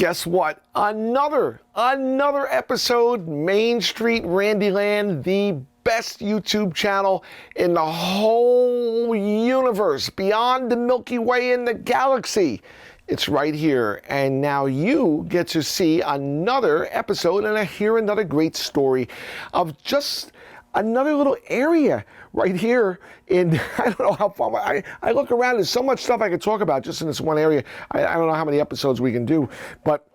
Guess what? Another episode, Main Street Randyland, the best YouTube channel in the whole universe, beyond the Milky Way in the galaxy. It's right here, and now you get to see another episode and hear another great story of just another little area right here in, I don't know how far, I look around, there's so much stuff I could talk about just in this one area. I don't know how many episodes we can do, but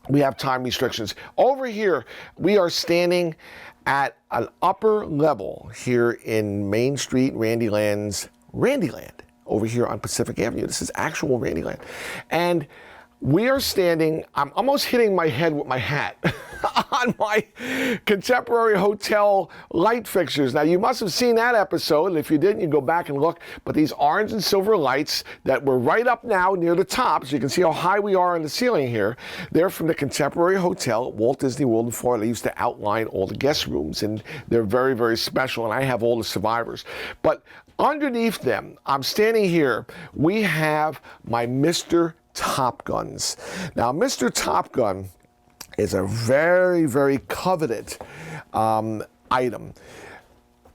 we have time restrictions. Over here, we are standing at an upper level here in Main Street Randyland's Randyland, over here on Pacific Avenue. This is actual Randyland. And we are standing, I'm almost hitting my head with my hat on my Contemporary Hotel light fixtures. Now, you must have seen that episode. If you didn't, you go back and look. But these orange and silver lights that were right up now near the top, so you can see how high we are on the ceiling here, they're from the Contemporary Hotel at Walt Disney World in Florida. They used to outline all the guest rooms, and they're very, very special, and I have all the survivors. But underneath them, I'm standing here, we have my Mr. Top Guns. Now, Mr. Top Gun is a very, very coveted item.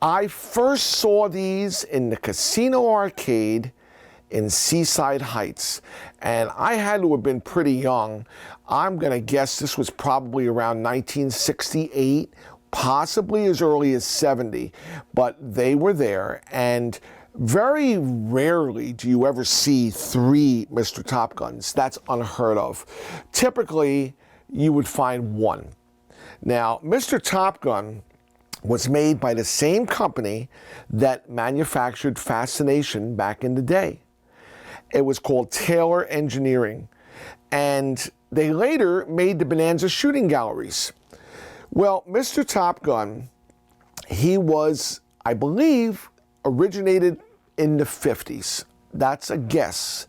I first saw these in the Casino Arcade in Seaside Heights, and I had to have been pretty young. I'm going to guess this was probably around 1968, possibly as early as 70, but they were there, and very rarely do you ever see 3 Mr. Top Guns. That's unheard of. Typically, you would find 1. Now, Mr. Top Gun was made by the same company that manufactured Fascination back in the day. It was called Taylor Engineering, and they later made the Bonanza shooting galleries. Well, Mr. Top Gun, he was, I believe, originated in the 50s. That's a guess.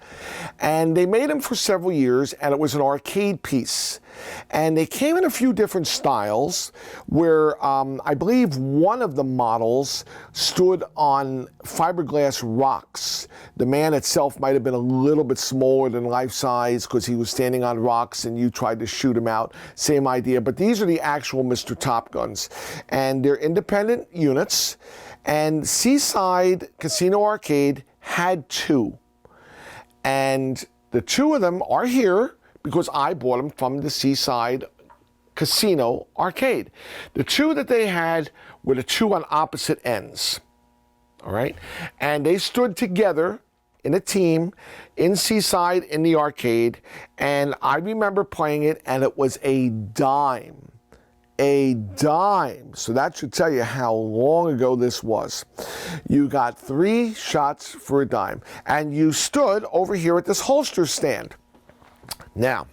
And they made them for several years, and it was an arcade piece. And they came in a few different styles where I believe one of the models stood on fiberglass rocks. The man itself might have been a little bit smaller than life size because he was standing on rocks and you tried to shoot him out. Same idea. But these are the actual Mr. Top Guns. And they're independent units. And Seaside Casino Arcade had 2. And the 2 of them are here because I bought them from the Seaside Casino Arcade. The 2 that they had were the 2 on opposite ends. All right? And they stood together in a team in Seaside in the arcade. And I remember playing it, and it was a dime. A dime. So that should tell you how long ago this was. You got 3 shots for a dime. And you stood over here at this holster stand. Now,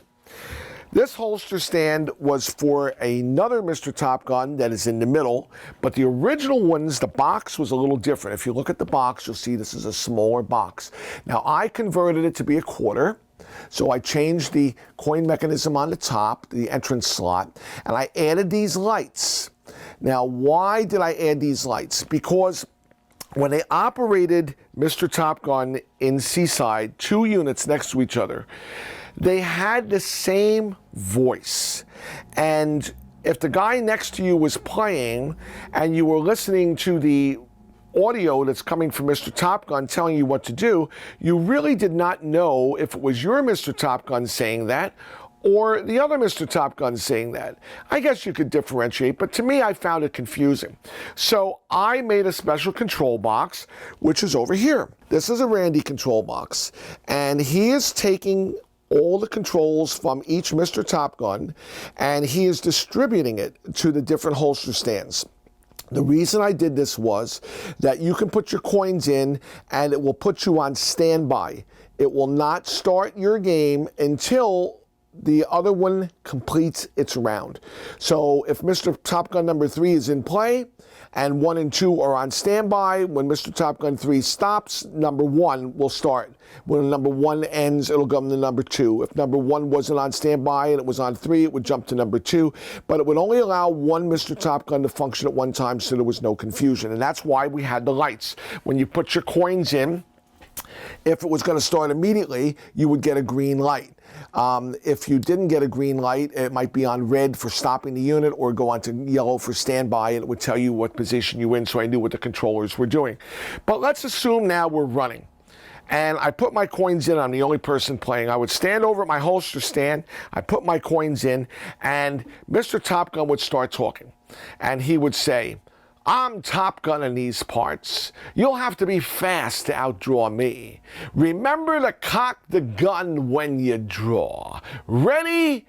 this holster stand was for another Mr. Top Gun that is in the middle, but the original ones, the box was a little different. If you look at the box, you'll see this is a smaller box. Now, I converted it to be a quarter. So I changed the coin mechanism on the top, the entrance slot, and I added these lights. Now, why did I add these lights? Because when they operated Mr. Top Gun in Seaside, 2 units next to each other, they had the same voice. And if the guy next to you was playing and you were listening to the audio that's coming from Mr. Top Gun telling you what to do, you really did not know if it was your Mr. Top Gun saying that or the other Mr. Top Gun saying that. I guess you could differentiate, but to me, I found it confusing. So I made a special control box, which is over here. This is a Randy control box, and he is taking all the controls from each Mr. Top Gun, and he is distributing it to the different holster stands. The reason I did this was that you can put your coins in and it will put you on standby. It will not start your game until the other one completes its round. So if Mr. Top Gun number 3 is in play and 1 and 2 are on standby, when Mr. Top Gun 3 stops, number 1 will start. When number 1 ends, it'll come to number 2. If number 1 wasn't on standby and it was on 3, it would jump to number 2. But it would only allow one Mr. Top Gun to function at one time, so there was no confusion. And that's why we had the lights. When you put your coins in, if it was going to start immediately, you would get a green light. If you didn't get a green light, it might be on red for stopping the unit or go on to yellow for standby, and it would tell you what position you're in, so I knew what the controllers were doing. But let's assume now we're running. And I put my coins in. I'm the only person playing. I would stand over at my holster stand. I put my coins in, and Mr. Top Gun would start talking. And he would say, I'm Top Gun in these parts. You'll have to be fast to outdraw me. Remember to cock the gun when you draw. Ready?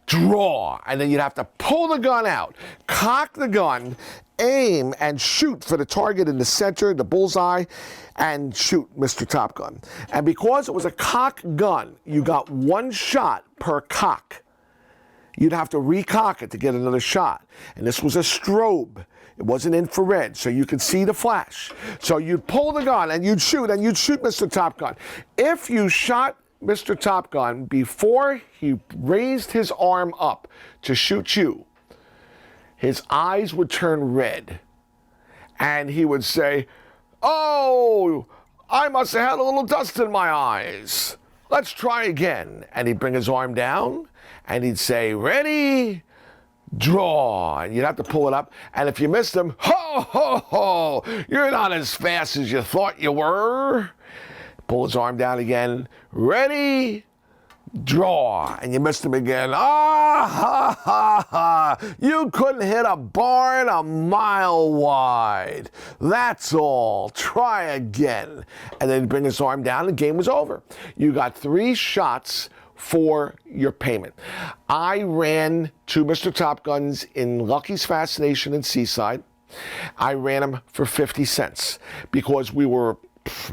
Draw. And then you'd have to pull the gun out, cock the gun, aim, and shoot for the target in the center, the bullseye, and shoot Mr. Top Gun. And because it was a cock gun, you got one shot per cock. You'd have to recock it to get another shot. And this was a strobe. It wasn't infrared, so you could see the flash. So you'd pull the gun and you'd shoot Mr. Top Gun. If you shot Mr. Top Gun before he raised his arm up to shoot you, his eyes would turn red. And he would say, oh, I must have had a little dust in my eyes. Let's try again. And he'd bring his arm down and he'd say, ready? Draw. And you'd have to pull it up. And if you missed him, ho, ho, ho, you're not as fast as you thought you were. Pull his arm down again. Ready? Draw. And you missed him again. Ah, ha, ha, ha. You couldn't hit a barn a mile wide. That's all. Try again. And then he'd bring his arm down. The game was over. You got 3 shots for your payment. I ran 2 Mr. Top Guns in Lucky's Fascination in Seaside. I ran them for 50 cents because we were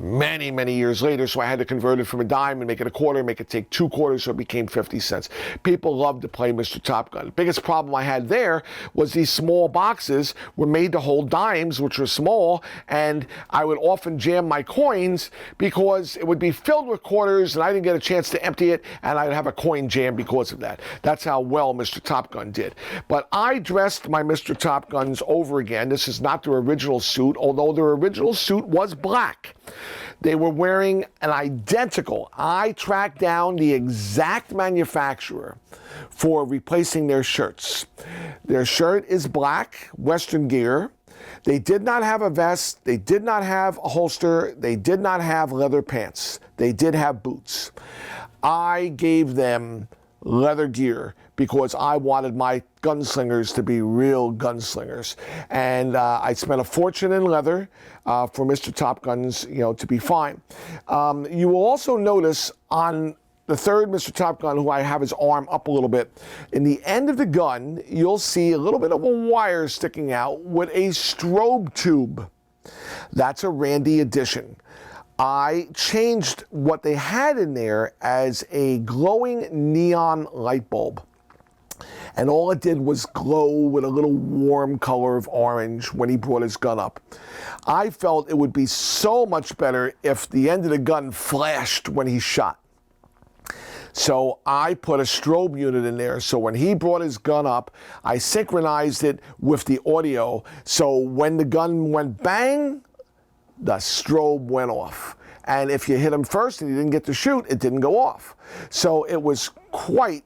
many, many years later, so I had to convert it from a dime and make it a quarter, make it take 2 quarters, so it became 50 cents. People loved to play Mr. Top Gun. The biggest problem I had there was these small boxes were made to hold dimes, which were small, and I would often jam my coins because it would be filled with quarters and I didn't get a chance to empty it, and I'd have a coin jam because of that. That's how well Mr. Top Gun did. But I dressed my Mr. Top Guns over again. This is not their original suit, although their original suit was black. They were wearing an identical. I tracked down the exact manufacturer for replacing their shirts. Their shirt is black, Western Gear. They did not have a vest. They did not have a holster. They did not have leather pants. They did have boots. I gave them leather gear because I wanted my gunslingers to be real gunslingers. And I spent a fortune in leather for Mr. Top Guns, to be fine. You will also notice on the third Mr. Top Gun, who I have his arm up a little bit, in the end of the gun, you'll see a little bit of a wire sticking out with a strobe tube. That's a Randy addition. I changed what they had in there as a glowing neon light bulb. And all it did was glow with a little warm color of orange when he brought his gun up. I felt it would be so much better if the end of the gun flashed when he shot. So I put a strobe unit in there. So when he brought his gun up, I synchronized it with the audio. So when the gun went bang, the strobe went off. And if you hit him first and you didn't get to shoot, it didn't go off. So it was quite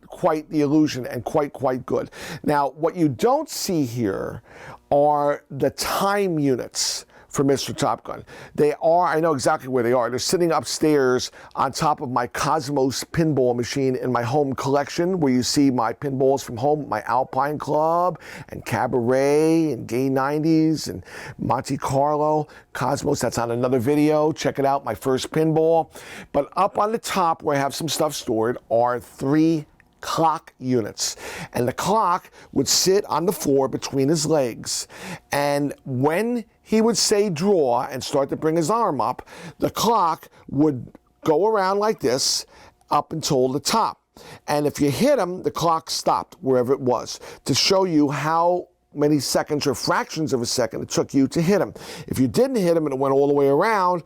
the illusion and quite good. Now, what you don't see here are the time units for Mr. Top Gun. They are, I know exactly where they are. They're sitting upstairs on top of my Cosmos pinball machine in my home collection, where you see my pinballs from home, my Alpine Club and Cabaret and Gay 90s and Monte Carlo. Cosmos, that's on another video. Check it out, my first pinball. But up on the top, where I have some stuff stored, are 3 clock units. And the clock would sit on the floor between his legs. And when he would say draw and start to bring his arm up, the clock would go around like this up until the top. And if you hit him, the clock stopped wherever it was to show you how many seconds or fractions of a second it took you to hit him. If you didn't hit him and it went all the way around,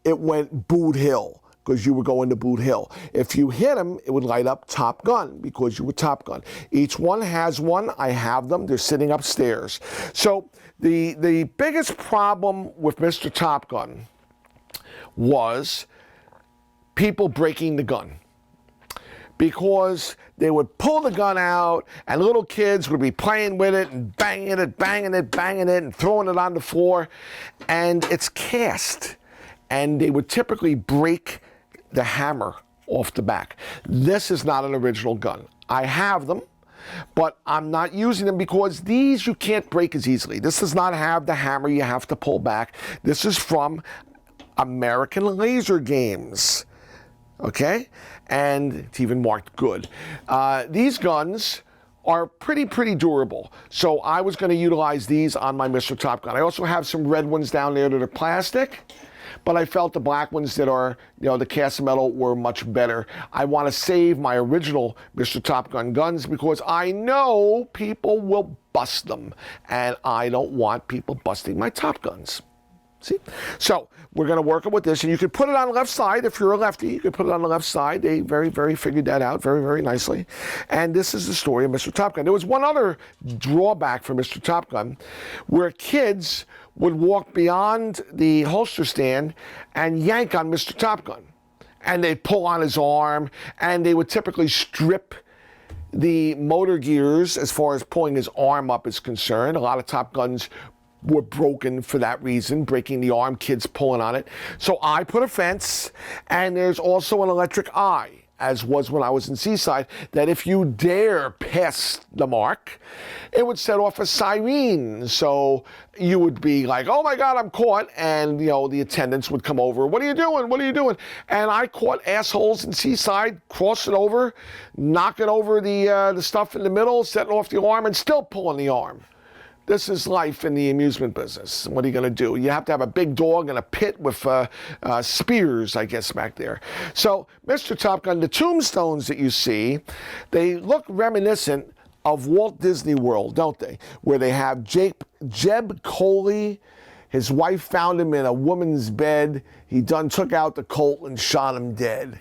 it went Boot Hill, because you were going to Boot Hill. If you hit him, it would light up Top Gun, because you were Top Gun. Each one has one. I have them. They're sitting upstairs. So the biggest problem with Mr. Top Gun was people breaking the gun. because they would pull the gun out and little kids would be playing with it and banging it and throwing it on the floor. And it's cast. And they would typically break the hammer off the back. This is not an original gun. I have them, but I'm not using them because these you can't break as easily. This does not have the hammer you have to pull back. This is from American Laser Games, okay? And it's even marked good. These guns are pretty durable. So I was going to utilize these on my Mr. Top Gun. I also have some red ones down there that are plastic, but I felt the black ones that are, the cast metal were much better. I want to save my original Mr. Top Gun guns because I know people will bust them, and I don't want people busting my Top Guns. See? So we're going to work it with this, and you can put it on the left side. If you're a lefty, you can put it on the left side. They very figured that out very nicely. And this is the story of Mr. Top Gun. There was one other drawback for Mr. Top Gun where kids would walk beyond the holster stand and yank on Mr. Top Gun. And they'd pull on his arm, and they would typically strip the motor gears as far as pulling his arm up is concerned. A lot of Top Guns were broken for that reason, breaking the arm, kids pulling on it. So I put a fence, and there's also an electric eye, as was when I was in Seaside, that if you dare pass the mark, it would set off a siren. So you would be like, oh my God, I'm caught. And, the attendants would come over. What are you doing? What are you doing? And I caught assholes in Seaside, crossing over, knocking over the stuff in the middle, setting off the alarm, and still pulling the arm. This is life in the amusement business. What are you going to do? You have to have a big dog and a pit with spears, I guess, back there. So, Mr. Top Gun, the tombstones that you see, they look reminiscent of Walt Disney World, don't they? Where they have Jeb Coley. His wife found him in a woman's bed. He took out the Colt and shot him dead.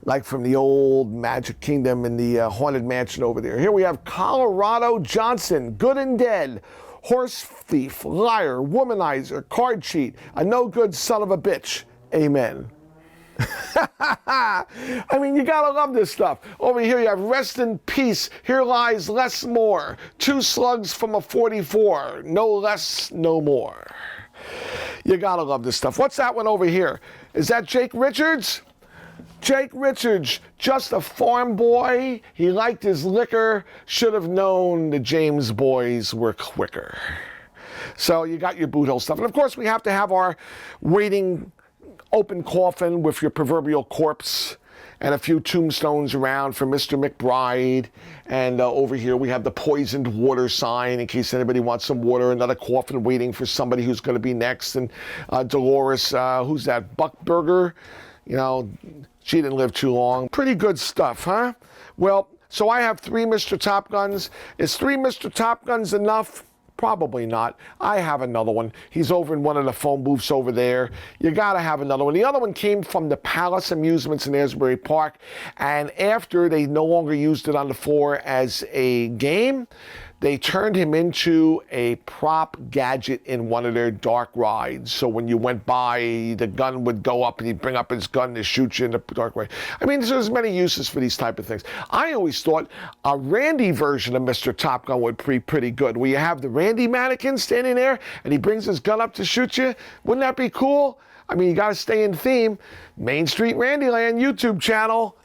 Like from the old Magic Kingdom in the Haunted Mansion over there. Here we have Colorado Johnson, good and dead, horse thief, liar, womanizer, card cheat, a no-good son of a bitch. Amen. I mean, you gotta love this stuff. Over here you have rest in peace, here lies Les Moore, 2 slugs from a 44, no less, no more. You gotta love this stuff. What's that one over here? Is that Jake Richards? Jake Richards, just a farm boy. He liked his liquor. Should have known the James boys were quicker. So you got your boot hole stuff. And of course, we have to have our waiting open coffin with your proverbial corpse and a few tombstones around for Mr. McBride. And over here we have the poisoned water sign in case anybody wants some water. Another coffin waiting for somebody who's going to be next. And Dolores, who's that? Buckberger? She didn't live too long. Pretty good stuff, huh? Well, so I have 3 Mr. Top Guns. Is 3 Mr. Top Guns enough? Probably not. I have another one. He's over in one of the phone booths over there. You gotta have another one. The other one came from the Palace Amusements in Asbury Park, and after they no longer used it on the floor as a game, they turned him into a prop gadget in one of their dark rides. So when you went by, the gun would go up and he'd bring up his gun to shoot you in the dark ride. I mean, there's many uses for these type of things. I always thought a Randy version of Mr. Top Gun would be pretty good, where you have the Randy mannequin standing there and he brings his gun up to shoot you. Wouldn't that be cool? I mean, you got to stay in theme. Main Street Randyland YouTube channel.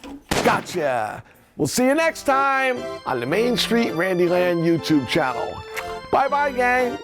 Gotcha. We'll see you next time on the Main Street Randyland YouTube channel. Bye-bye, gang.